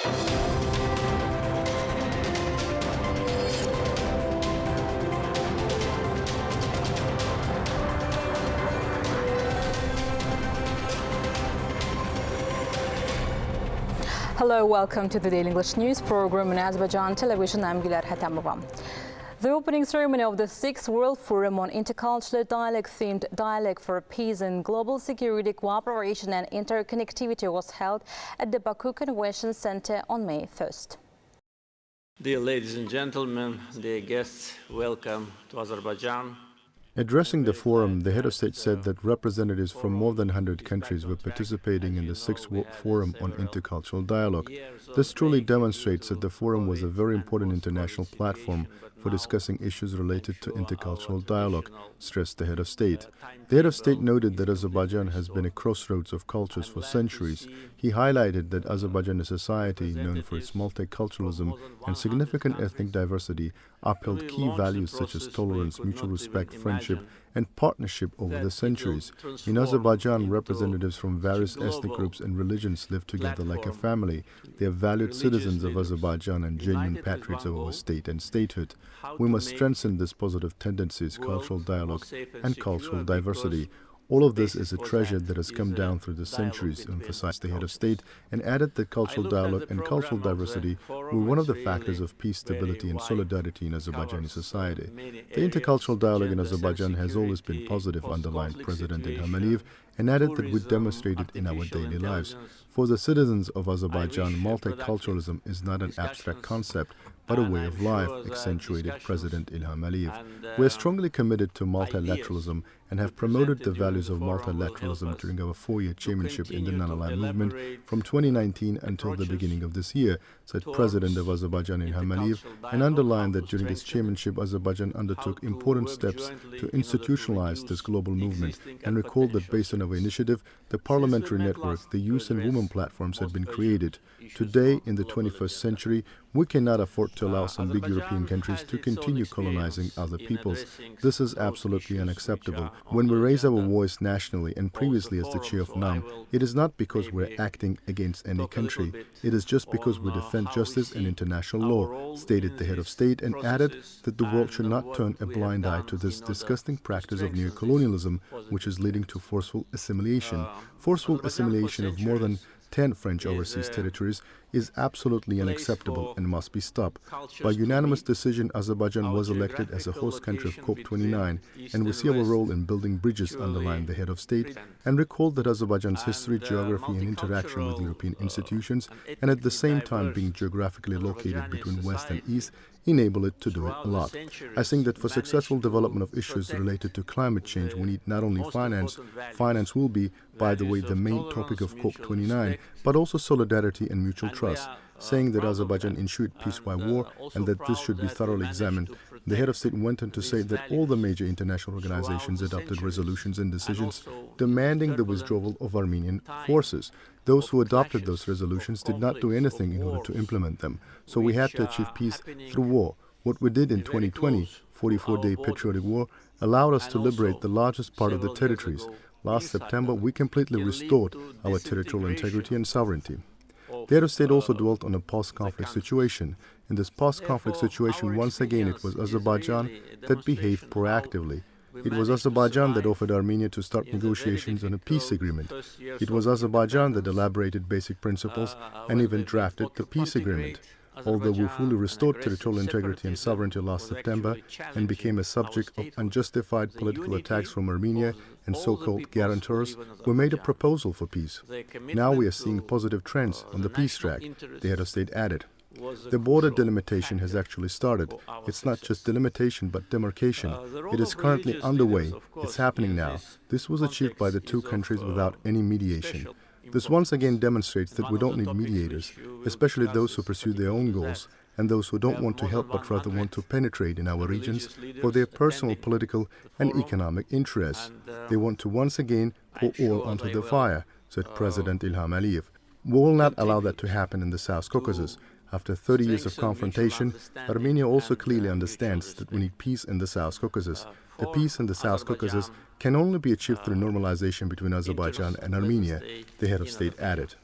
Hello, welcome to the Daily English News program on Azərbaycan Televiziya. I'm Gülər Hətamova. The opening ceremony of the 6th World Forum on Intercultural Dialogue-themed Dialogue for Peace and Global Security, Cooperation and Interconnectivity was held at the Baku Convention Center on May 1st. Dear ladies and gentlemen, dear guests, welcome to Azerbaijan. Addressing the forum, the head of state said that representatives from more than 100 countries were participating in the 6th World Forum on Intercultural Dialogue. This truly demonstrates that the forum was a very important international platform for discussing issues related to intercultural dialogue, stressed the head of state. The head of state noted that Azerbaijan has been a crossroads of cultures for centuries. He highlighted that Azerbaijan, a society known for its multiculturalism and significant ethnic diversity, upheld key values such as tolerance, mutual respect, friendship, and partnership over the centuries. In Azerbaijan, representatives from various ethnic groups and religions live together like a family. They are valued citizens of Azerbaijan and genuine patriots of our state and statehood. We must strengthen these positive tendencies, cultural dialogue, and cultural diversity. All of this is a treasure that has come down through the centuries, emphasized the head of state, and added that cultural dialogue and cultural diversity were one of the factors of peace, stability, and solidarity in Azerbaijani society. The intercultural dialogue in Azerbaijan has always been positive, underlined President Ilham Aliyev, and added that we demonstrate it in our daily lives. For the citizens of Azerbaijan, multiculturalism is not an abstract concept, but a way of life, accentuated President Ilham Aliyev. We are strongly committed to multilateralism and have promoted the values of multilateralism during our 4-year chairmanship in the non-aligned movement from 2019 until the beginning of this year, said President of Azerbaijan Ilham Aliyev, and underlined that during his chairmanship, Azerbaijan undertook important steps to institutionalize this global movement, and recalled that based on our initiative, the parliamentary network, the youth and women platforms had been created. Today, in the 21st century, we cannot afford to allow some big European countries to continue colonizing other peoples. This is absolutely unacceptable. When we raise our voice nationally and previously as the chair of NAM, it is not because we're acting against any country. It is just because we defend justice and international law, stated the head of state, and added that the world should not turn a blind eye to this disgusting practice of neocolonialism, which is leading to forceful assimilation. Forceful assimilation of more than 10 French overseas territories is absolutely unacceptable and must be stopped. By unanimous decision, Azerbaijan was elected as a host country of COP29, and we see our role in building bridges, underlined the head of state, and recalled that Azerbaijan's history, geography, and interaction with European institutions, and at the same time being geographically located between West and East, enable it to do it a lot. I think that for successful development of issues related to climate change, we need not only finance. Finance will be, by the way, the main topic of COP29, but also solidarity and mutual trust, saying that Azerbaijan ensured peace by war and that this should be thoroughly examined. The head of state went on to say that all the major international organizations adopted resolutions and decisions demanding the withdrawal of Armenian forces. Those who adopted those resolutions did not do anything in order to implement them. So we had to achieve peace through war. What we did in 2020, 44-day patriotic war, allowed us to liberate the largest part of the territories. Last September, we completely restored our territorial integrity and sovereignty. The head of state also dwelt on a post-conflict situation. In this post-conflict situation, once again, it was Azerbaijan that behaved proactively. It was Azerbaijan that offered Armenia to start negotiations on a peace agreement. It was Azerbaijan that elaborated basic principles and even drafted the peace agreement. Although we fully restored territorial integrity and sovereignty last September and became a subject of unjustified political attacks from Armenia and so-called guarantors, we made a proposal for peace. Now we are seeing positive trends on the peace track, the head of state added. The border delimitation has actually started. It's not just delimitation but demarcation. It is currently underway. It's happening now. This was achieved by the two countries without any mediation. This once again demonstrates that we don't need mediators, especially those who pursue their own goals and those who don't want to help but rather want to penetrate in our regions for their personal, political and economic interests. They want to once again pour oil onto the fire, said President Ilham Aliyev. We will not allow that to happen in the South Caucasus. After 30 years of confrontation, Armenia also clearly understands that we need peace in the South Caucasus. The peace in the South Caucasus can only be achieved through normalization between Azerbaijan and Armenia, the head of state added.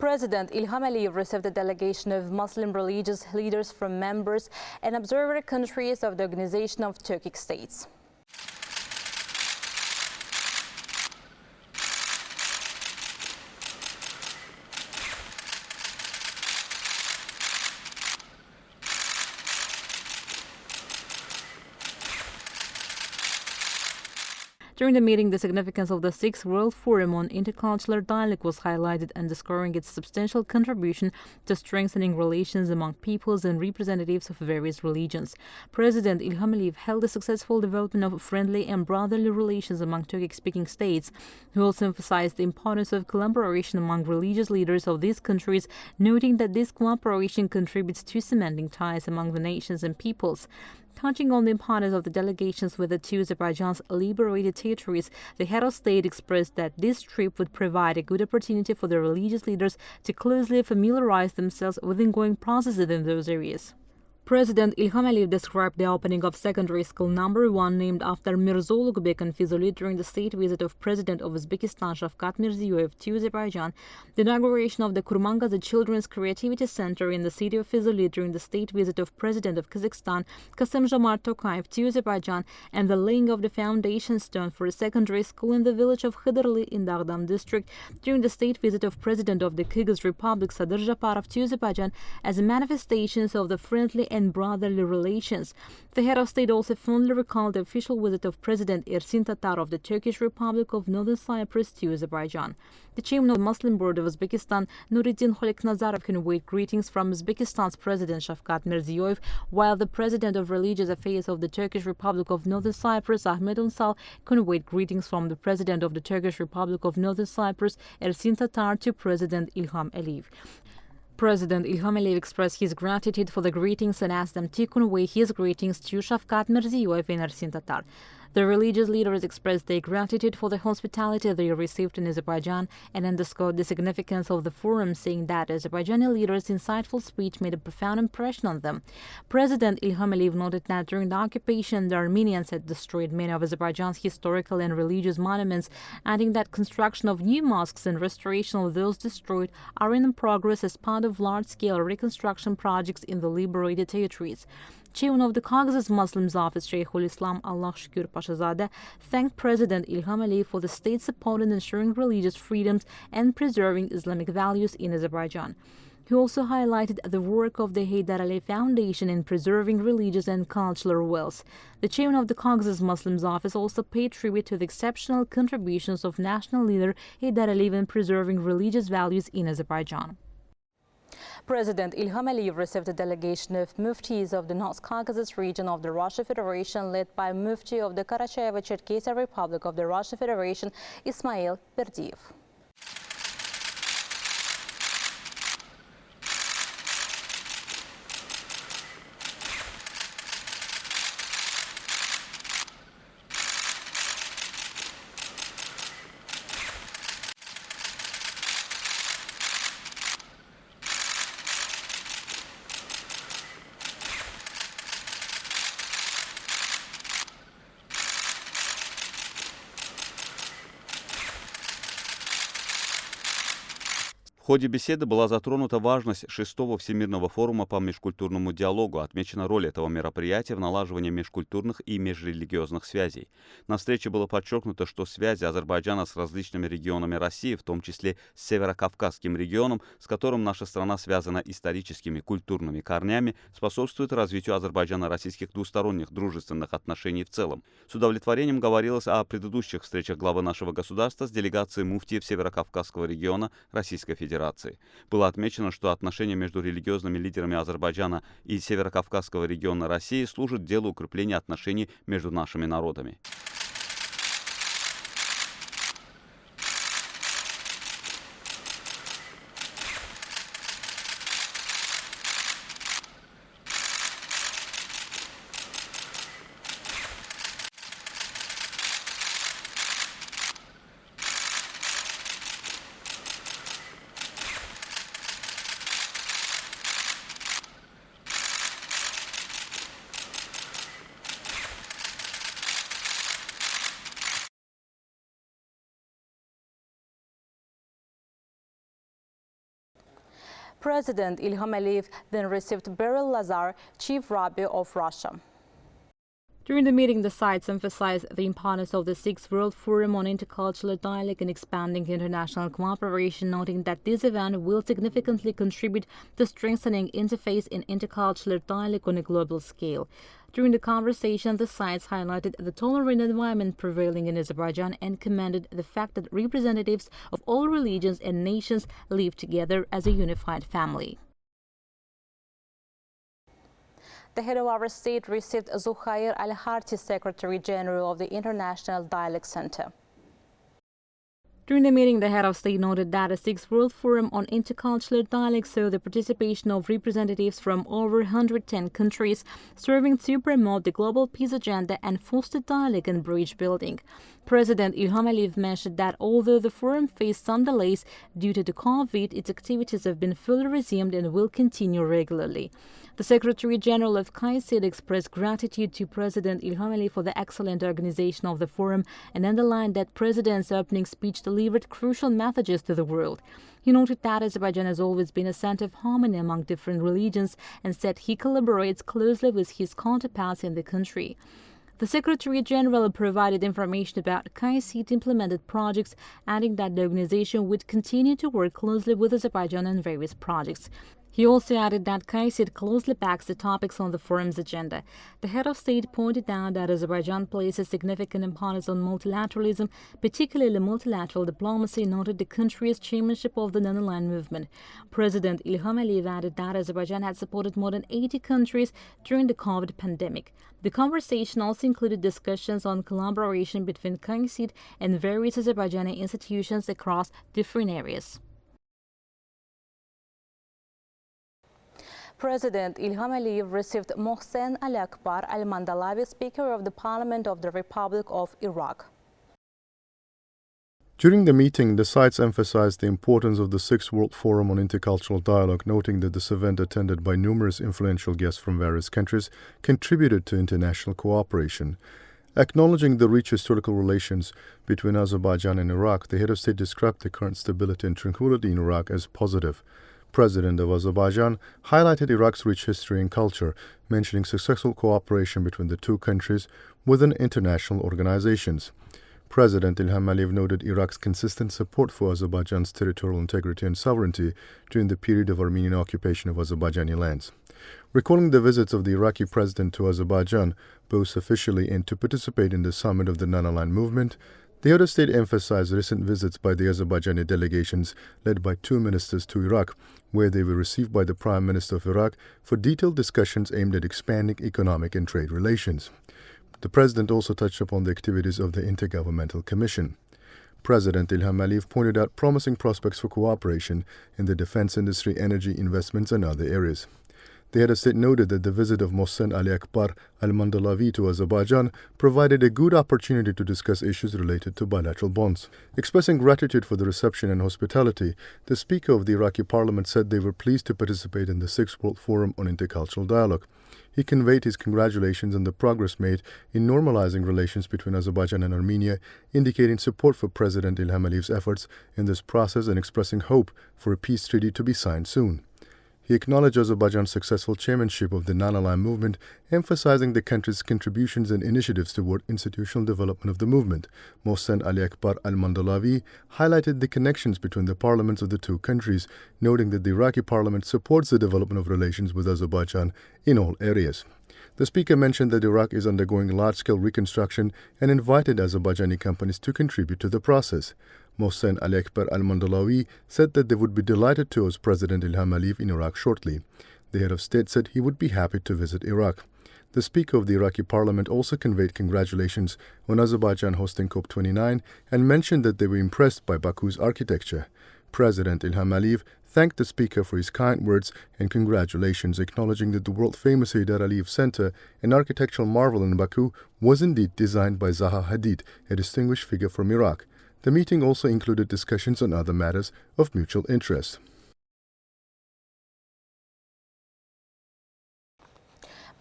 President İlham Əliyev received a delegation of Muslim religious leaders from members and observer countries of the Organization of Turkic States. During the meeting, the significance of the 6th World Forum on Intercultural Dialogue was highlighted, underscoring its substantial contribution to strengthening relations among peoples and representatives of various religions. President İlham Əliyev held a successful development of friendly and brotherly relations among Turkic-speaking states. He also emphasized the importance of collaboration among religious leaders of these countries, noting that this cooperation contributes to cementing ties among the nations and peoples. Touching on the importance of the delegations with the two Azerbaijan's liberated territories, the head of state expressed that this trip would provide a good opportunity for the religious leaders to closely familiarize themselves with ongoing processes in those areas. President İlham Əliyev described the opening of secondary school number 1 named after Mirzoğlu Göbek and Füzuli during the state visit of President of Uzbekistan Shavkat Mirziyoyev to Azerbaijan, the inauguration of the Kurmangazi Children's Creativity Center in the city of Füzuli during the state visit of President of Kazakhstan Kassym-Jomart Tokayev to Azerbaijan, and the laying of the foundation stone for a secondary school in the village of Khidrli in Dağdam district during the state visit of President of the Kyrgyz Republic Sadir Japarov to Azerbaijan as manifestations of the friendly and brotherly relations. The head of state also fondly recalled the official visit of President Ersin Tatar of the Turkish Republic of Northern Cyprus to Azerbaijan. The chairman of the Muslim Board of Uzbekistan, Nuruddin Kholiknazarov, conveyed greetings from Uzbekistan's President Shavkat Mirziyoyev, while the President of Religious Affairs of the Turkish Republic of Northern Cyprus, Ahmet Unsal, conveyed greetings from the President of the Turkish Republic of Northern Cyprus, Ersin Tatar, to President İlham Əliyev. President İlham Əliyev expressed his gratitude for the greetings and asked them to convey his greetings to Shavkat Mirziyoyev and Ersin Tatar. The religious leaders expressed their gratitude for the hospitality they received in Azerbaijan and underscored the significance of the forum, saying that Azerbaijani leaders' insightful speech made a profound impression on them. President İlham Əliyev noted that during the occupation, the Armenians had destroyed many of Azerbaijan's historical and religious monuments, adding that construction of new mosques and restoration of those destroyed are in progress as part of large-scale reconstruction projects in the liberated territories. Chairman of the Kyrgyz Muslims Office, Sheikhul Islam Allah Shukür Pashazadeh, thanked President İlham Əliyev for the state's support in ensuring religious freedoms and preserving Islamic values in Azerbaijan. He also highlighted the work of the Heydar Aliyev Foundation in preserving religious and cultural wealth. The chairman of the Kyrgyz Muslims Office also paid tribute to the exceptional contributions of national leader Heydar Aliyev in preserving religious values in Azerbaijan. President İlham Əliyev received a delegation of muftis of the North Caucasus region of the Russian Federation, led by Mufti of the Karachaevo-Cherkessia Republic of the Russian Federation, Ismail Berdiyev. В ходе беседы была затронута важность 6-го Всемирного форума по межкультурному диалогу, отмечена роль этого мероприятия в налаживании межкультурных и межрелигиозных связей. На встрече было подчеркнуто, что связи Азербайджана с различными регионами России, в том числе с Северокавказским регионом, с которым наша страна связана историческими культурными корнями, способствует развитию Азербайджано-российских двусторонних дружественных отношений в целом. С удовлетворением говорилось о предыдущих встречах главы нашего государства с делегацией муфтиев Северокавказского региона Российской Федерации. Было отмечено, что отношения между религиозными лидерами Азербайджана и Северокавказского региона России служат делу укрепления отношений между нашими народами. President Ilham Aliyev then received Beryl Lazar, Chief Rabbi of Russia. During the meeting, the sides emphasized the importance of the 6th World Forum on Intercultural Dialogue and Expanding International Cooperation, noting that this event will significantly contribute to strengthening interface in intercultural dialogue on a global scale. During the conversation, the sides highlighted the tolerant environment prevailing in Azerbaijan and commended the fact that representatives of all religions and nations live together as a unified family. The head of our state received Zuhair Al-Harti, Secretary General of the International Dialogue Center. During the meeting, the head of state noted that the 6th World Forum on Intercultural Dialogue saw the participation of representatives from over 110 countries, serving to promote the global peace agenda and foster dialogue and bridge building. President Ilham Aliyev mentioned that although the forum faced some delays due to the COVID, its activities have been fully resumed and will continue regularly. The Secretary General of QSC-ed expressed gratitude to President Ilham Aliyev for the excellent organization of the forum and underlined that President's opening speech delivered crucial messages to the world. He noted that Azerbaijan has always been a center of harmony among different religions and said he collaborates closely with his counterparts in the country. The Secretary General provided information about QSC-ed implemented projects, adding that the organization would continue to work closely with Azerbaijan on various projects. He also added that QSC-ed closely backs the topics on the forum's agenda. The head of state pointed out that Azerbaijan places significant importance on multilateralism, particularly multilateral diplomacy, and noted the country's chairmanship of the non-aligned movement. President Ilham Aliyev added that Azerbaijan had supported more than 80 countries during the COVID pandemic. The conversation also included discussions on collaboration between QSC-ed and various Azerbaijani institutions across different areas. President Ilham Aliyev received Mohsen Ali Akbar Al-Mandalawi, Speaker of the Parliament of the Republic of Iraq. During the meeting, the sides emphasized the importance of the 6th World Forum on Intercultural Dialogue, noting that this event, attended by numerous influential guests from various countries, contributed to international cooperation. Acknowledging the rich historical relations between Azerbaijan and Iraq, the head of state described the current stability and tranquility in Iraq as positive. President of Azerbaijan highlighted Iraq's rich history and culture, mentioning successful cooperation between the two countries within international organizations. President Ilham Aliyev noted Iraq's consistent support for Azerbaijan's territorial integrity and sovereignty during the period of Armenian occupation of Azerbaijani lands. Recalling the visits of the Iraqi president to Azerbaijan, both officially and to participate in the summit of the non-aligned movement, the head of state emphasized recent visits by the Azerbaijani delegations led by two ministers to Iraq, where they were received by the Prime Minister of Iraq for detailed discussions aimed at expanding economic and trade relations. The president also touched upon the activities of the Intergovernmental Commission. President Ilham Aliyev pointed out promising prospects for cooperation in the defense industry, energy, investments, and other areas. The head of state noted that the visit of Mohsen Ali Akbar Al-Mandalawi to Azerbaijan provided a good opportunity to discuss issues related to bilateral bonds. Expressing gratitude for the reception and hospitality, the Speaker of the Iraqi Parliament said they were pleased to participate in the 6th World Forum on Intercultural Dialogue. He conveyed his congratulations on the progress made in normalizing relations between Azerbaijan and Armenia, indicating support for President Ilham Aliyev's efforts in this process and expressing hope for a peace treaty to be signed soon. He acknowledged Azerbaijan's successful chairmanship of the non-aligned movement, emphasizing the country's contributions and initiatives toward institutional development of the movement. Mohsen Ali Akbar Al-Mandalawi highlighted the connections between the parliaments of the two countries, noting that the Iraqi parliament supports the development of relations with Azerbaijan in all areas. The speaker mentioned that Iraq is undergoing large-scale reconstruction and invited Azerbaijani companies to contribute to the process. Mohsen Ali Akbar Al-Mandalawi said that they would be delighted to host President Ilham Aliyev in Iraq shortly. The head of state said he would be happy to visit Iraq. The Speaker of the Iraqi Parliament also conveyed congratulations on Azerbaijan hosting COP29 and mentioned that they were impressed by Baku's architecture. President Ilham Aliyev thanked the Speaker for his kind words and congratulations, acknowledging that the world-famous Heydar Aliyev Center, an architectural marvel in Baku, was indeed designed by Zaha Hadid, a distinguished figure from Iraq. The meeting also included discussions on other matters of mutual interest.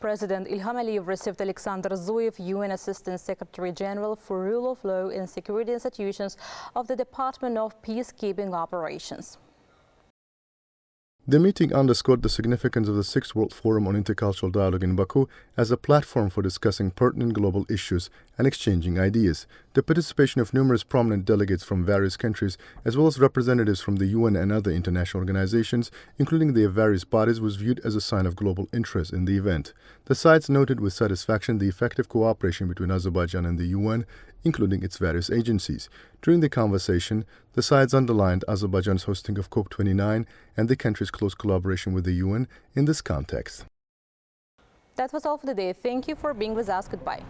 President Ilham Aliyev received Alexander Zuyev, UN Assistant Secretary General for Rule of Law and Security Institutions of the Department of Peacekeeping Operations. The meeting underscored the significance of the Sixth World Forum on Intercultural Dialogue in Baku as a platform for discussing pertinent global issues and exchanging ideas. The participation of numerous prominent delegates from various countries, as well as representatives from the UN and other international organizations, including their various bodies, was viewed as a sign of global interest in the event. The sides noted with satisfaction the effective cooperation between Azerbaijan and the UN, including its various agencies. During the conversation, the sides underlined Azerbaijan's hosting of COP29 and the country's close collaboration with the UN in this context. That was all for today. Thank you for being with us. Goodbye.